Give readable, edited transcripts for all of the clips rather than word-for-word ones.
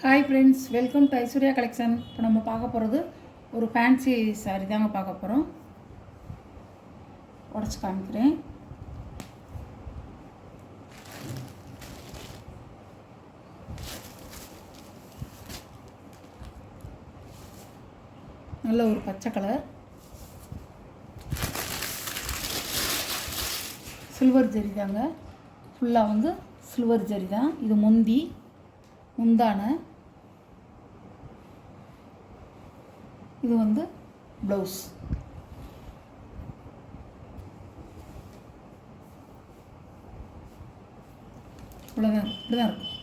Hi friends, welcome to Aishwarya collection. இப்போ நம்ம பார்க்க போகிறது ஒரு ஃபேன்சி சாரீ தாங்க பார்க்க போகிறோம். உடச்சி காமிக்கிறேன். நல்ல ஒரு பச்சை கலர், சில்வர் ஜரி தாங்க. ஃபுல்லாக வந்து சில்வர் ஜரி தான். இது முந்தான, இது வந்து ப்ளவுஸ். இவ்வளோதான், இப்படி தான் இருக்கும்.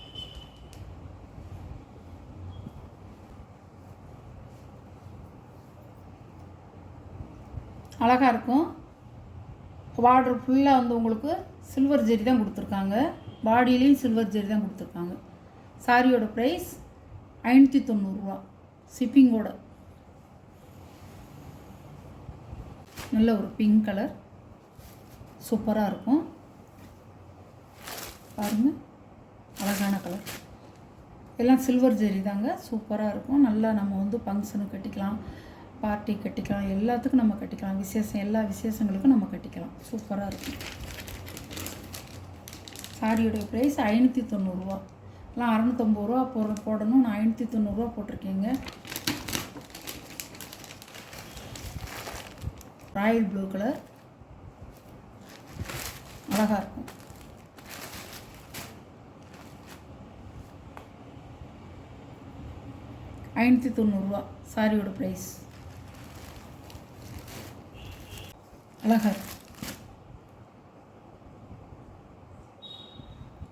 அழகாக இருக்கும். பார்டர் ஃபுல்லாக வந்து உங்களுக்கு சில்வர் ஜெரி தான் கொடுத்துருக்காங்க. பாடியிலையும் சில்வர் ஜெரி தான் கொடுத்துருக்காங்க. சாரியோட ப்ரைஸ் 590 ரூபா ஷிப்பிங்கோட. நல்ல ஒரு பிங்க் கலர், சூப்பராக இருக்கும். பாருங்கள், அழகான கலர். எல்லாம் சில்வர் ஜெரி தாங்க. சூப்பராக இருக்கும். நல்லா நம்ம வந்து ஃபங்க்ஷனுக்கு கட்டிக்கலாம், பார்ட்டி கட்டிக்கலாம், எல்லாத்துக்கும் நம்ம கட்டிக்கலாம். எல்லா விசேஷங்களுக்கும் நம்ம கட்டிக்கலாம். சூப்பராக இருக்கும். சாரியோடைய ப்ரைஸ் 590 ரூபா. எல்லாம் 650 ரூபா போடணும். நான் 590 ரூபா போட்டிருக்கேங்க. ராயல் ப்ளூ கலர், அழகாக இருக்கும். ரூபா சாரியோட ப்ரைஸ். அழகாக இருக்கும்,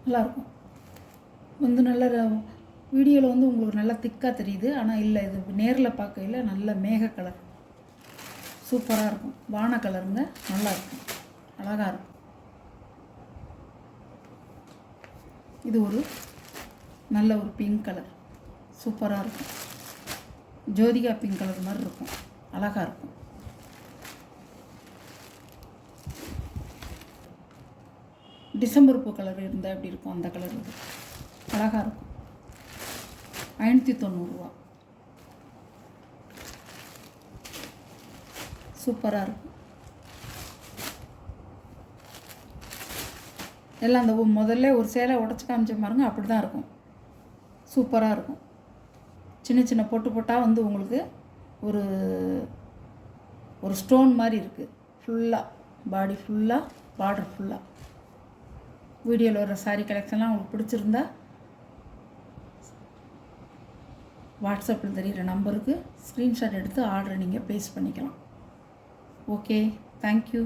நல்லாயிருக்கும். வந்து நல்ல வீடியோவில் வந்து உங்களுக்கு நல்லா திக்காக தெரியுது, ஆனால் இல்லை, இது நேரில் பார்க்கையில் நல்ல மேக கலர், சூப்பராக இருக்கும். வான கலருங்க, நல்லாயிருக்கும், அழகாக இருக்கும். இது ஒரு நல்ல ஒரு பிங்க் கலர், சூப்பராக இருக்கும். ஜோதிகா பிங்க் கலர் மாதிரி இருக்கும், அழகாக இருக்கும். டிசம்பர் பூ கலர் இருந்தால் எப்படி இருக்கும், அந்த கலர் இது அழகாக இருக்கும். 590 ரூபா, சூப்பராக இருக்கும். எல்லாம் அந்த முதல்ல ஒரு சேலை உடச்சி காமிச்ச பாருங்க, அப்படி தான் இருக்கும். சூப்பராக இருக்கும். சின்ன சின்ன பொட்டாக வந்து உங்களுக்கு ஒரு ஒரு ஸ்டோன் மாதிரி இருக்குது. ஃபுல்லாக பாடி ஃபுல்லாக, பார்டர் ஃபுல்லாக. வீடியோவில் வர சாரீ கலெக்ஷன்லாம் உங்களுக்கு பிடிச்சிருந்தா வாட்ஸ்அப்பில் தெரிகிற நம்பருக்கு ஸ்க்ரீன்ஷாட் எடுத்து ஆர்டரை நீங்கள் ப்ளேஸ் பண்ணிக்கலாம். Okay, thank you.